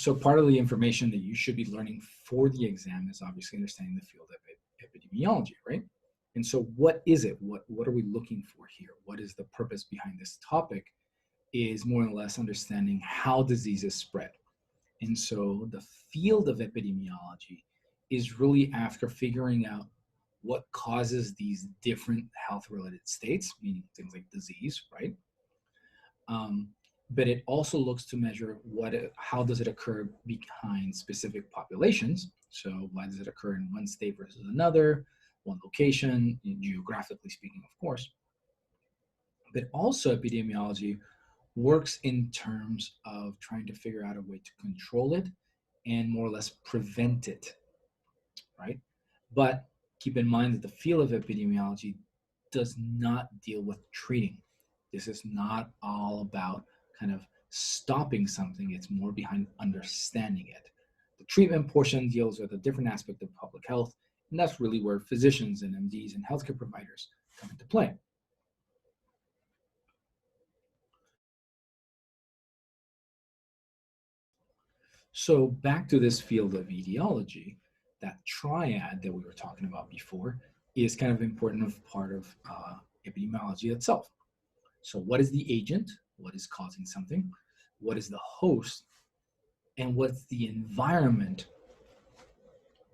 So part of the information that you should be learning for the exam is obviously understanding the field of epidemiology, right? And so what is it? What are we looking for here? What is the purpose behind this topic? Is more or less understanding how diseases spread. And so the field of epidemiology is really after figuring out what causes these different health-related states, meaning things like disease, right? But it also looks to measure how does it occur behind specific populations. So why does it occur in one state versus another, one location, geographically speaking, of course. But also epidemiology works in terms of trying to figure out a way to control it and more or less prevent it, right? But keep in mind that the field of epidemiology does not deal with treating. This is not all about kind of stopping something. It's more behind understanding it. The treatment portion deals with a different aspect of public health, and that's really where physicians and MDs and healthcare providers come into play. So back to this field of etiology, that triad that we were talking about before is kind of important of part of epidemiology itself. So what is the agent? What is causing something? What is the host? And what's the environment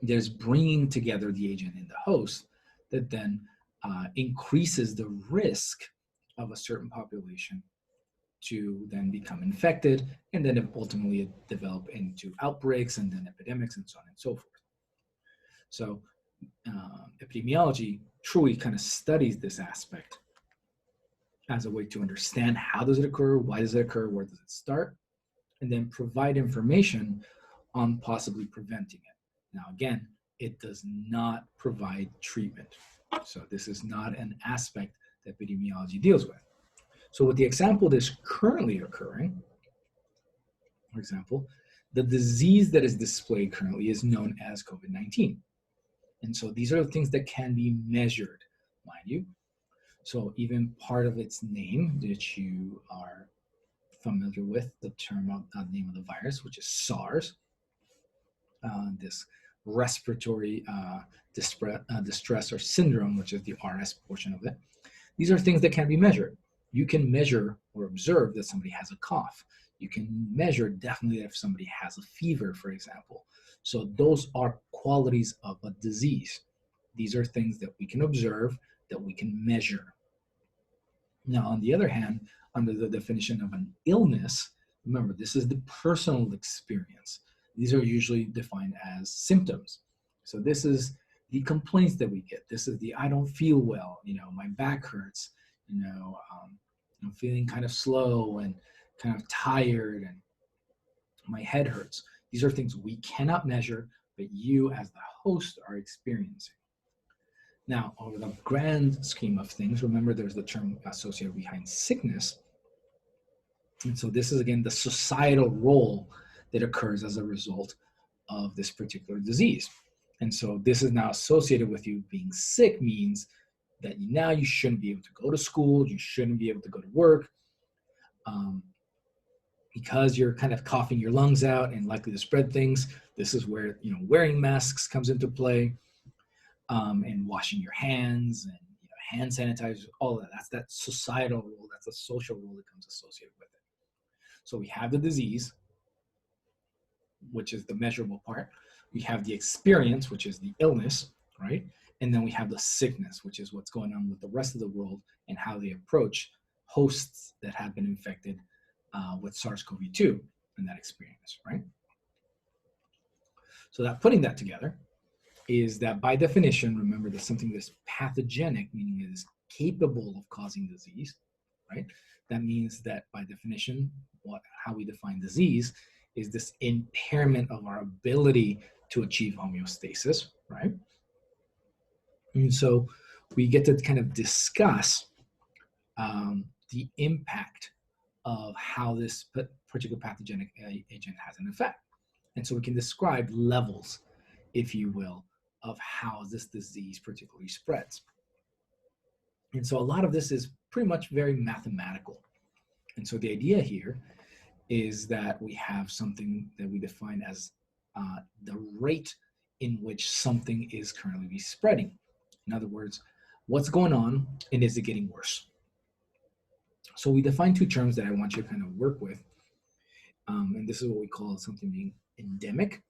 that is bringing together the agent and the host that then increases the risk of a certain population to then become infected and then ultimately develop into outbreaks and then epidemics and so on and so forth. So epidemiology truly kind of studies this aspect as a way to understand how does it occur, why does it occur, where does it start, and then provide information on possibly preventing it. Now, again, it does not provide treatment. So this is not an aspect that epidemiology deals with. So with the example that's currently occurring, for example, the disease that is displayed currently is known as COVID-19. And so these are the things that can be measured, mind you. So even part of its name, that you are familiar with, the term of name of the virus, which is SARS, this respiratory distress or syndrome, which is the RS portion of it. These are things that can be measured. You can measure or observe that somebody has a cough. You can measure definitely if somebody has a fever, for example. So those are qualities of a disease. These are things that we can observe, that we can measure. Now, on the other hand, under the definition of an illness, remember, this is the personal experience. These are usually defined as symptoms. So this is the complaints that we get. This is the I don't feel well, my back hurts, I'm feeling kind of slow and kind of tired and my head hurts. These are things we cannot measure, but you as the host are experiencing. Now, over the grand scheme of things, remember there's the term associated behind sickness. And so this is, again, the societal role that occurs as a result of this particular disease. And so this is now associated with you being sick, means that now you shouldn't be able to go to school, you shouldn't be able to go to work, because you're kind of coughing your lungs out and likely to spread things. This is where wearing masks comes into play. And washing your hands and hand sanitizers, all of that. That's that societal role. That's a social role that comes associated with it. So we have the disease, which is the measurable part. We have the experience, which is the illness, right? And then we have the sickness, which is what's going on with the rest of the world and how they approach hosts that have been infected with SARS-CoV-2 in that experience, right? So that putting that together, is that by definition, remember that something that's pathogenic, meaning it is capable of causing disease, right? That means that by definition, how we define disease is this impairment of our ability to achieve homeostasis, right? And so we get to kind of discuss the impact of how this particular pathogenic agent has an effect. And so we can describe levels, if you will, of how this disease particularly spreads. And so a lot of this is pretty much very mathematical. And so the idea here is that we have something that we define as the rate in which something is currently spreading. In other words, what's going on and is it getting worse? So we define two terms that I want you to kind of work with. And this is what we call something being endemic,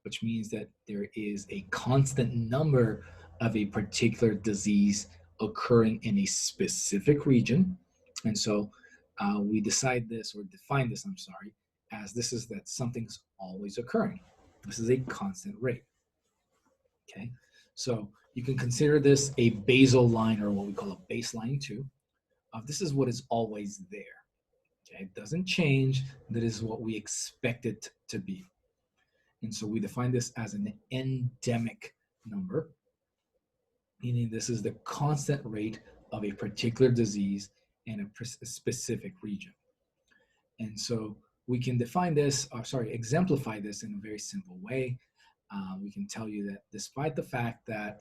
which means that there is a constant number of a particular disease occurring in a specific region. And so we decide this or define this, I'm sorry, as this is that something's always occurring. This is a constant rate. Okay, so you can consider this a basal line or what we call a baseline too. This is what is always there. Okay, it doesn't change. That is what we expect it to be. And so we define this as an endemic number, meaning this is the constant rate of a particular disease in a specific region. And so we can define this, exemplify this in a very simple way. We can tell you that despite the fact that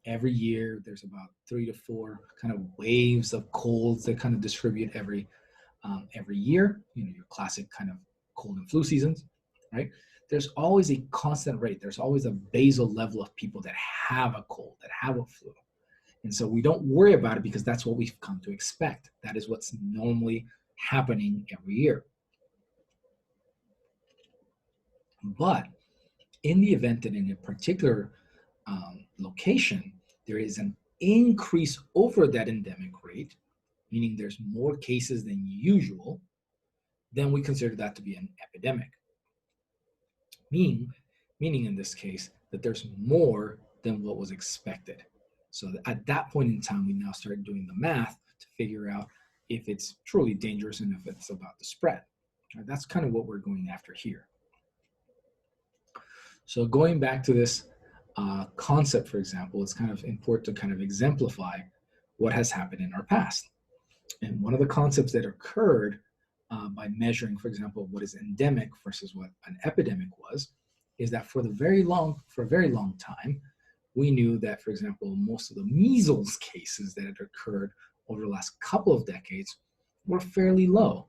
every year there's about 3 to 4 kind of waves of colds that kind of distribute every year, your classic kind of cold and flu seasons, right? There's always a constant rate. There's always a basal level of people that have a cold, that have a flu. And so we don't worry about it because that's what we've come to expect. That is what's normally happening every year. But in the event that in a particular location, there is an increase over that endemic rate, meaning there's more cases than usual, then we consider that to be an epidemic. Meaning in this case that there's more than what was expected. So at that point in time, we now start doing the math to figure out if it's truly dangerous and if it's about to spread. Right, that's kind of what we're going after here. So going back to this concept, for example, it's kind of important to kind of exemplify what has happened in our past. And one of the concepts that occurred by measuring, for example, what is endemic versus what an epidemic was, is that for a very long time, we knew that, for example, most of the measles cases that had occurred over the last couple of decades were fairly low.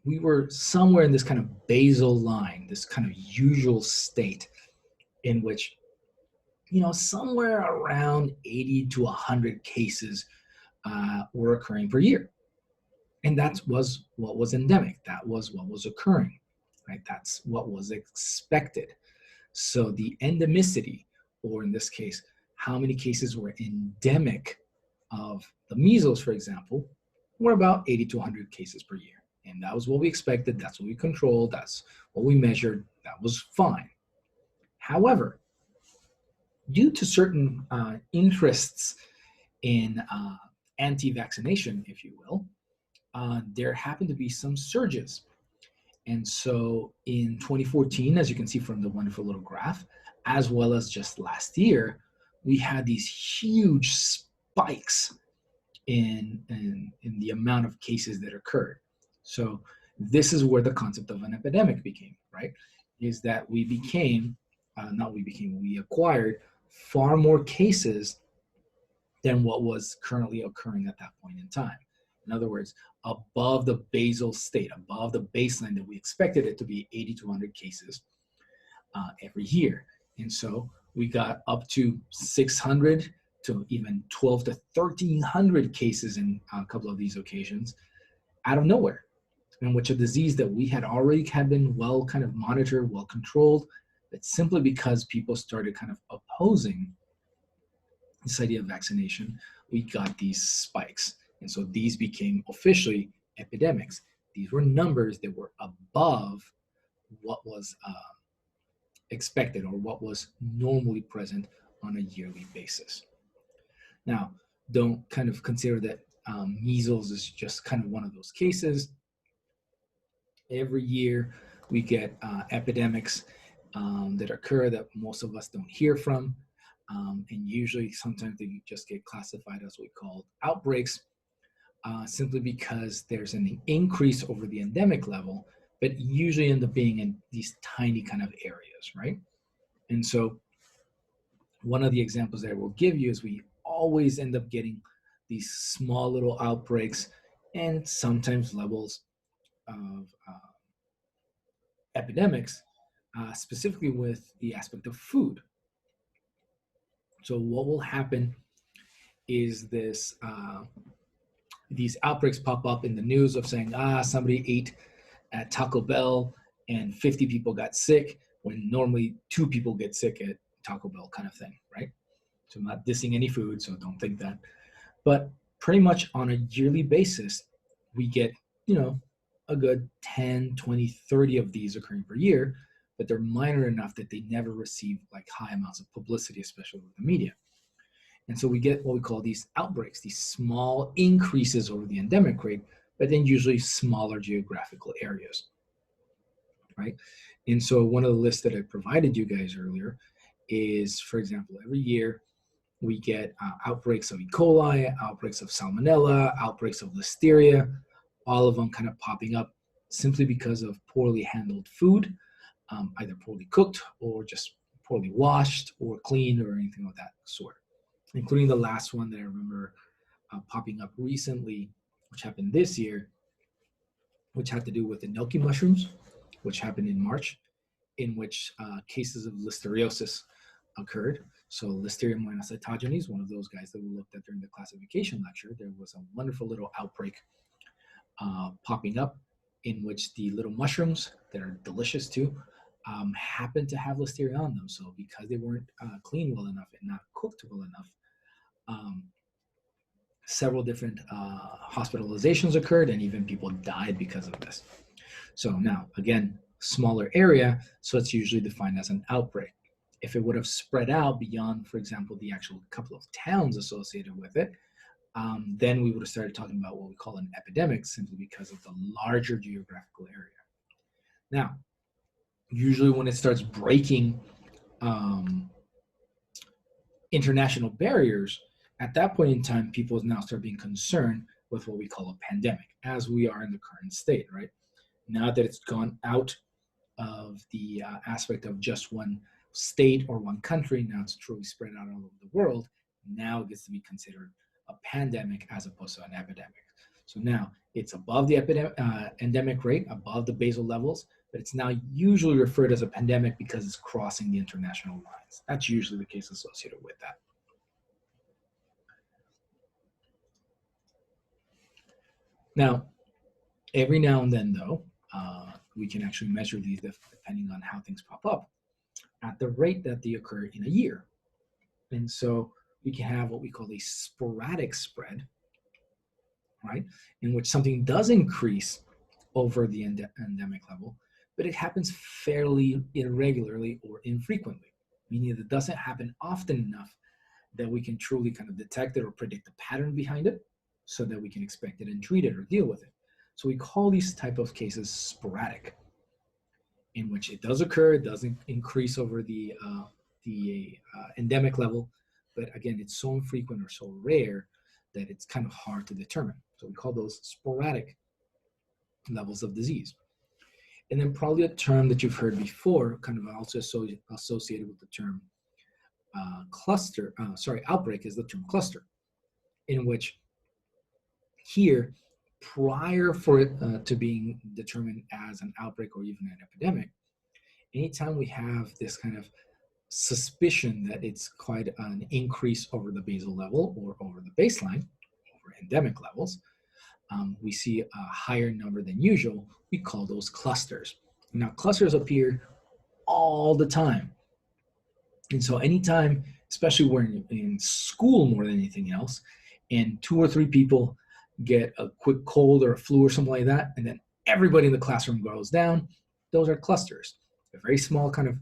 We were somewhere in this kind of basal line, this kind of usual state in which, somewhere around 80 to 100 cases were occurring per year. And that was what was endemic. That was what was occurring, right? That's what was expected. So the endemicity, or in this case, how many cases were endemic of the measles, for example, were about 80 to 100 cases per year. And that was what we expected. That's what we controlled. That's what we measured. That was fine. However, due to certain interests in anti-vaccination, if you will, there happened to be some surges. And so in 2014, as you can see from the wonderful little graph, as well as just last year, we had these huge spikes in the amount of cases that occurred. So this is where the concept of an epidemic became, right? Is that we acquired far more cases than what was currently occurring at that point in time. In other words, above the basal state, above the baseline that we expected it to be 80 to 100 cases every year. And so we got up to 600 to even 12 to 1,300 cases in a couple of these occasions out of nowhere, in which a disease that we had been well kind of monitored, well controlled, but simply because people started kind of opposing this idea of vaccination, we got these spikes. And so these became officially epidemics. These were numbers that were above what was expected or what was normally present on a yearly basis. Now, don't kind of consider that measles is just kind of one of those cases. Every year we get epidemics that occur that most of us don't hear from. And usually sometimes they just get classified as what we call outbreaks, simply because there's an increase over the endemic level, but usually end up being in these tiny kind of areas, right? And so one of the examples that I will give you is we always end up getting these small little outbreaks and sometimes levels of epidemics, specifically with the aspect of food. So what will happen is these outbreaks pop up in the news of saying, somebody ate at Taco Bell and 50 people got sick, when normally 2 people get sick at Taco Bell, kind of thing, right? So I'm not dissing any food, so don't think that. But pretty much on a yearly basis, we get, a good 10, 20, 30 of these occurring per year, but they're minor enough that they never receive like high amounts of publicity, especially with the media. And so we get what we call these outbreaks, these small increases over the endemic rate, but then usually smaller geographical areas, right? And so one of the lists that I provided you guys earlier is, for example, every year we get outbreaks of E. coli, outbreaks of salmonella, outbreaks of listeria, all of them kind of popping up simply because of poorly handled food, either poorly cooked or just poorly washed or cleaned or anything of that sort, including the last one that I remember popping up recently, which happened this year, which had to do with enoki mushrooms, which happened in March, in which cases of listeriosis occurred. So Listeria monocytogenes, one of those guys that we looked at during the classification lecture, there was a wonderful little outbreak popping up in which the little mushrooms that are delicious too happened to have Listeria on them. So because they weren't cleaned well enough and not cooked well enough, several different hospitalizations occurred, and even people died because of this. So now, again, smaller area, so it's usually defined as an outbreak. If it would have spread out beyond, for example, the actual couple of towns associated with it, then we would have started talking about what we call an epidemic, simply because of the larger geographical area. Now, usually when it starts breaking international barriers, at that point in time, people now start being concerned with what we call a pandemic, as we are in the current state, right? Now that it's gone out of the aspect of just one state or one country, now it's truly spread out all over the world. Now it gets to be considered a pandemic as opposed to an epidemic. So now it's above the endemic rate, above the basal levels, but it's now usually referred as a pandemic because it's crossing the international lines. That's usually the case associated with that. Now, every now and then, though, we can actually measure these depending on how things pop up at the rate that they occur in a year. And so we can have what we call a sporadic spread, right, in which something does increase over the endemic level, but it happens fairly irregularly or infrequently, meaning that it doesn't happen often enough that we can truly kind of detect it or predict the pattern behind it so that we can expect it and treat it or deal with it. So we call these type of cases sporadic, in which it does occur, it doesn't increase over the endemic level, but again, it's so infrequent or so rare that it's kind of hard to determine. So we call those sporadic levels of disease. And then probably a term that you've heard before, kind of also associated with the term outbreak, is the term cluster, in which here, prior for it to being determined as an outbreak or even an epidemic, anytime we have this kind of suspicion that it's quite an increase over the basal level or over the baseline, over endemic levels, we see a higher number than usual. We call those clusters. Now, clusters appear all the time. And so anytime, especially when in school more than anything else, and 2 or 3 people get a quick cold or a flu or something like that, and then everybody in the classroom goes down, those are clusters. A very small kind of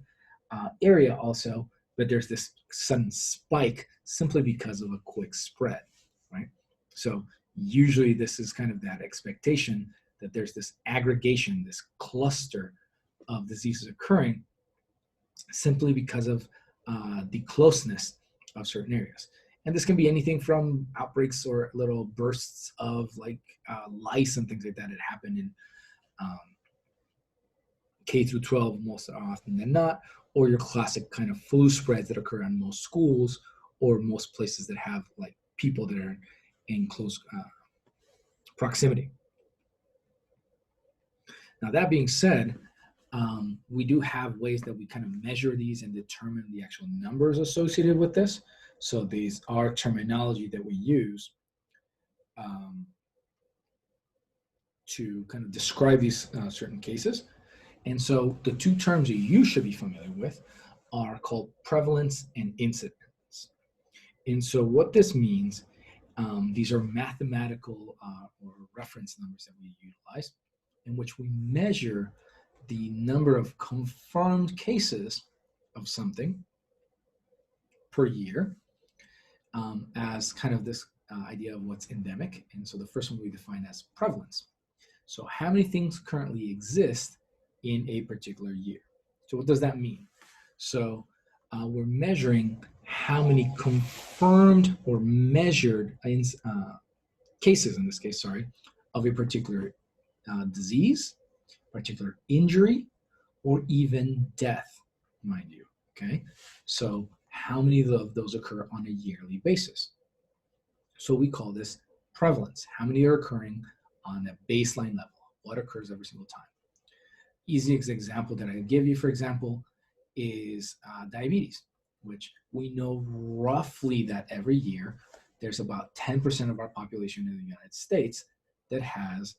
area also, but there's this sudden spike simply because of a quick spread, right? So usually this is kind of that expectation that there's this aggregation, this cluster of diseases occurring simply because of the closeness of certain areas. And this can be anything from outbreaks or little bursts of like lice and things like that that happen in K through 12 most often than not, or your classic kind of flu spreads that occur in most schools or most places that have like people that are in close proximity. Now, that being said, we do have ways that we kind of measure these and determine the actual numbers associated with this. So these are terminology that we use to kind of describe these certain cases. And so the two terms that you should be familiar with are called prevalence and incidence. And so what this means, these are mathematical or reference numbers that we utilize in which we measure the number of confirmed cases of something per year as kind of this idea of what's endemic. And so the first one we define as prevalence. So how many things currently exist in a particular year? So what does that mean? So we're measuring how many confirmed or measured cases, in this case, sorry, of a particular disease, particular injury, or even death, mind you, okay? So how many of those occur on a yearly basis? So we call this prevalence. How many are occurring on a baseline level? What occurs every single time? Easiest example that I can give you, for example, is diabetes, which we know roughly that every year there's about 10% of our population in the United States that has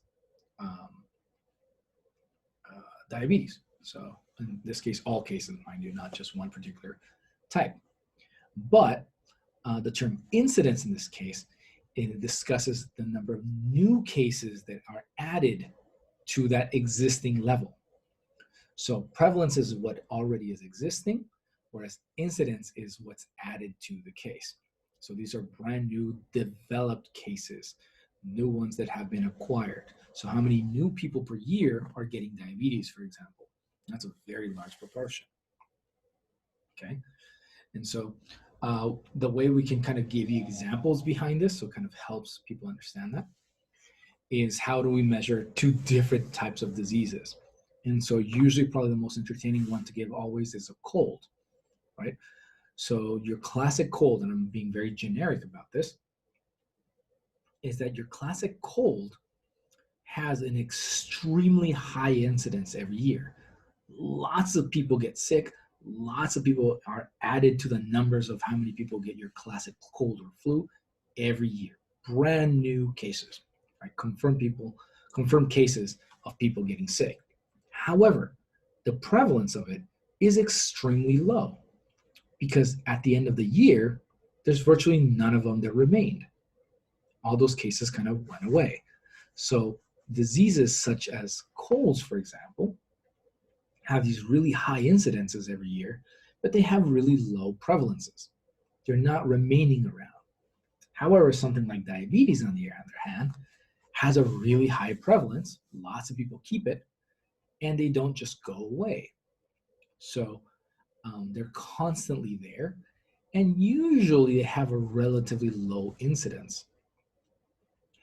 diabetes. So in this case, all cases, mind you, not just one particular type. But the term incidence in this case, it discusses the number of new cases that are added to that existing level. So prevalence is what already is existing, whereas incidence is what's added to the case. So these are brand new developed cases, new ones that have been acquired. So how many new people per year are getting diabetes, for example? That's a very large proportion. Okay. And so the way we can kind of give you examples behind this, so it kind of helps people understand that, is how do we measure two different types of diseases? And so usually probably the most entertaining one to give always is a cold, right? So your classic cold, and I'm being very generic about this, is that your classic cold has an extremely high incidence every year. Lots of people get sick. Lots of people are added to the numbers of how many people get your classic cold or flu every year. Brand new cases, right? Confirmed cases of people getting sick. However, the prevalence of it is extremely low because at the end of the year, there's virtually none of them that remained. All those cases kind of went away. So diseases such as colds, for example, have these really high incidences every year, but they have really low prevalences. They're not remaining around. However, something like diabetes, on the other hand, has a really high prevalence. Lots of people keep it, and they don't just go away. So they're constantly there, and usually they have a relatively low incidence.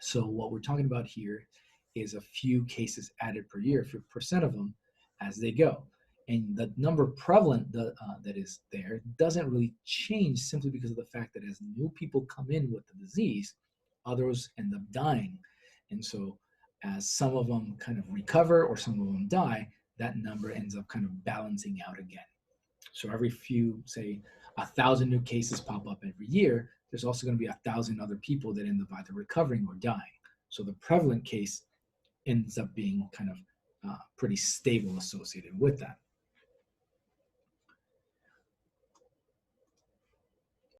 So what we're talking about here is a few cases added per year, 50% of them as they go. And the number prevalent that is there doesn't really change simply because of the fact that as new people come in with the disease, others end up dying. And so as some of them kind of recover or some of them die, that number ends up kind of balancing out again. So every few, say, 1,000 new cases pop up every year, there's also going to be 1,000 other people that end up either recovering or dying. So the prevalent case ends up being kind of pretty stable associated with that.